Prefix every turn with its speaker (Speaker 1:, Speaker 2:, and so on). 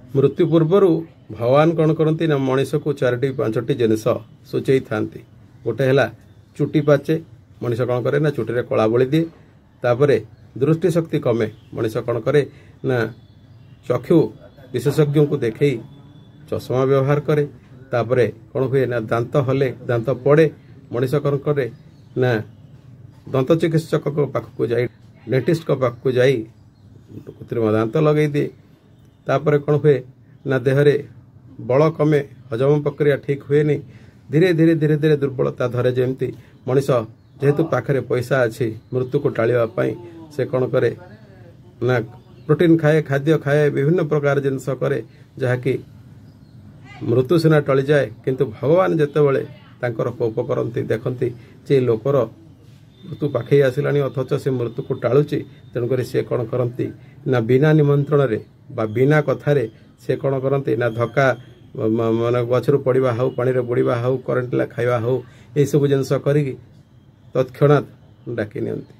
Speaker 1: मृत्यु पूर्वर भगवान कौन करती ना मनीष को 4टी 5टी जिनस सूचई था। गोटे है चुटी पाचे, मनीष कौन करे ना चुटी कला बली दिए। तापर दृष्टि शक्ति कमे, मनीष कौन करे ना चक्षु विशेषज्ञ को देखे चश्मा व्यवहार करे। तापर कौन हुए ना दांत हले दांत पड़े, मनीष कौन करे ना दंत चिकित्सक पाखक जाई डेंटिस्ट पाखक जाई कृत्रिम दांत लगे दिए। तापर कौन हुए ना देहरे बल कमे, हजम प्रक्रिया ठीक हुए नहीं, धीरे धीरे धीरे धीरे दुर्बलता धरे। जमती मनीष जेहेतु पाखरे पैसा अच्छी मृत्यु को टाळिबा से कौन करे ना प्रोटीन खाए, खाद्य खाए, विभिन्न प्रकार जिनस करे जहाँकि मृत्यु सीना टली जाए। किंतु भगवान जितेबाला तांकर कोप करती देखती जे लोकर मृत्यु पाखे आसला अथच से मृत्यु को टाळुची, तेणुक सी कौन करती ना बिना निमंत्रण रे बा बिना कथारे से कौन करती ना धक्का मान गचर पड़ा हाउ, पानी रे बुड़वा हाउ, करेन्ट खाइबा हाउ, ये सब जिनस करी तत्क्षणात डाकी नियंती।